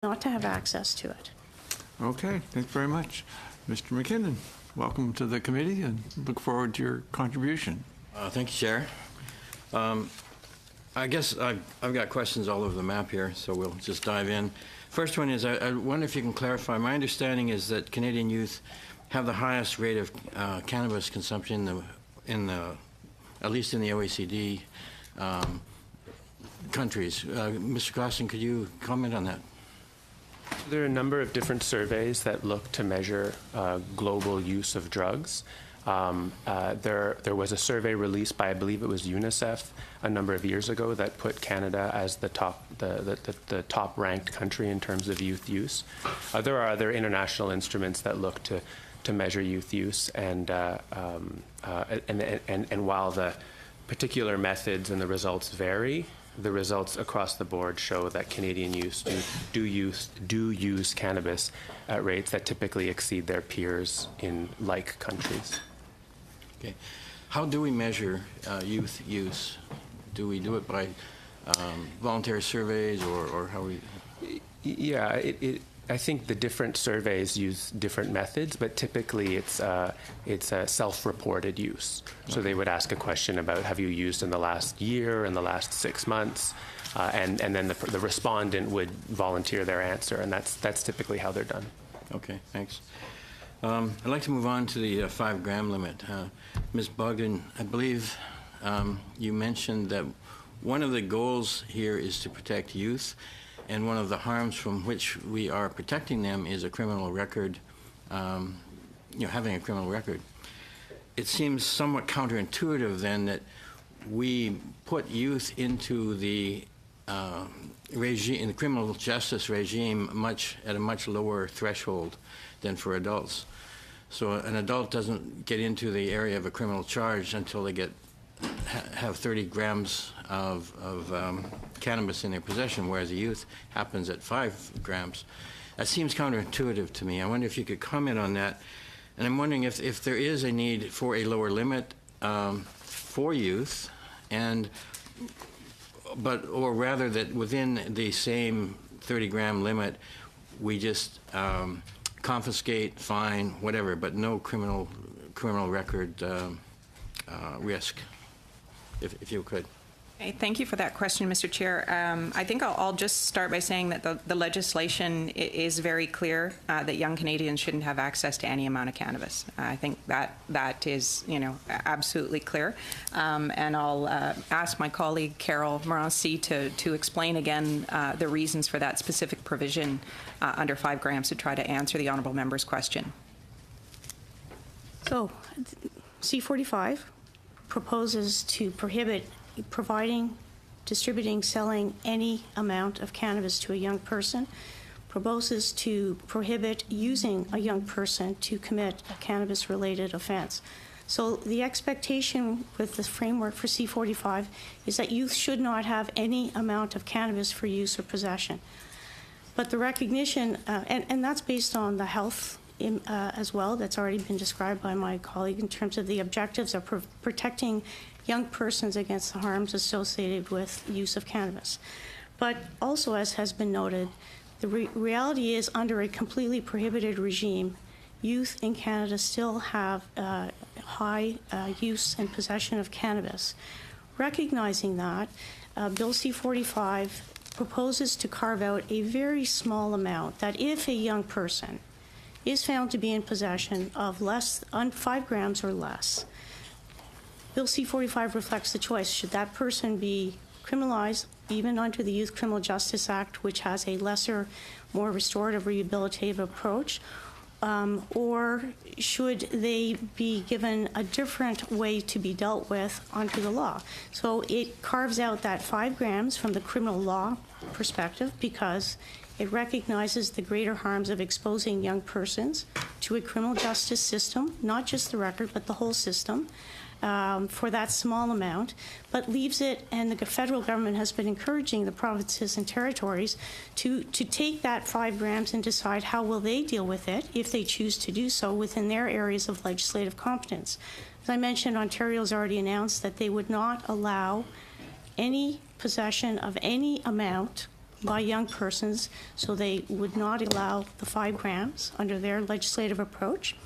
not to have access to it. Okay, thanks very much. Mr. McKinnon, welcome to the committee and look forward to your contribution. Thank you, Chair. I guess I've got questions all over the map here, so we'll just dive in. First one is, I wonder if you can clarify. My understanding is that Canadian youth have the highest rate of cannabis consumption at least in the OECD countries. Mr. Gosling, could you comment on that? There are a number of different surveys that look to measure global use of drugs. There was a survey released by, I believe it was UNICEF, a number of years ago that put Canada as the top-ranked country in terms of youth use. There are other international instruments that look to measure youth use, and while the particular methods and the results vary, the results across the board show that Canadian youth do use cannabis at rates that typically exceed their peers in like countries. Okay. How do we measure youth use? Do we do it by voluntary surveys, or how we? Yeah, I think the different surveys use different methods, but typically it's a self-reported use. Okay. So they would ask a question about, have you used in the last year, in the last 6 months, and then the respondent would volunteer their answer, and that's typically how they're done. Okay, thanks. I'd like to move on to the 5-gram limit. Ms. Bogdan, I believe you mentioned that one of the goals here is to protect youth, and one of the harms from which we are protecting them is a criminal record, having a criminal record. It seems somewhat counterintuitive then that we put youth into the regime, in the criminal justice regime, at a much lower threshold than for adults. So an adult doesn't get into the area of a criminal charge until they have 30 grams of cannabis in their possession, whereas a youth happens at 5 grams. That seems counterintuitive to me. I wonder if you could comment on that. And I'm wondering if there is a need for a lower limit for youth, or rather that within the same 30-gram limit, we just confiscate, fine, whatever, but no criminal record risk, if you could. Okay, thank you for that question, Mr. Chair. I think I'll just start by saying that the legislation is very clear that young Canadians shouldn't have access to any amount of cannabis. I think that is, absolutely clear. And I'll ask my colleague Carol Morancy to explain again the reasons for that specific provision under 5 grams to try to answer the honourable member's question. So, C45 proposes to prohibit providing, distributing, selling any amount of cannabis to a young person, proposes to prohibit using a young person to commit a cannabis-related offense. So the expectation with the framework for C45 is that youth should not have any amount of cannabis for use or possession. But the recognition, and that's based on the health as well, that's already been described by my colleague in terms of the objectives of protecting young persons against the harms associated with use of cannabis. But also, as has been noted, the reality is under a completely prohibited regime, youth in Canada still have high use and possession of cannabis. Recognizing that, Bill C-45 proposes to carve out a very small amount that if a young person is found to be in possession of 5 grams or less, Bill C-45 reflects the choice. Should that person be criminalized, even under the Youth Criminal Justice Act, which has a lesser, more restorative, rehabilitative approach, or should they be given a different way to be dealt with under the law? So it carves out that 5 grams from the criminal law perspective because it recognizes the greater harms of exposing young persons to a criminal justice system, not just the record, but the whole system, for that small amount, but leaves it, and the federal government has been encouraging the provinces and territories to take that 5 grams and decide how will they deal with it if they choose to do so within their areas of legislative competence. As I mentioned, Ontario has already announced that they would not allow any possession of any amount by young persons, so they would not allow the 5 grams under their legislative approach,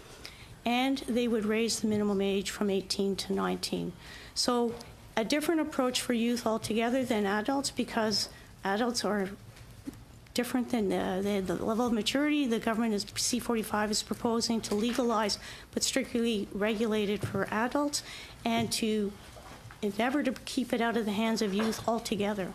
and they would raise the minimum age from 18 to 19. So a different approach for youth altogether than adults, because adults are different than the level of maturity. The government is, C-45 is proposing to legalize, but strictly regulated for adults, and to endeavor to keep it out of the hands of youth altogether.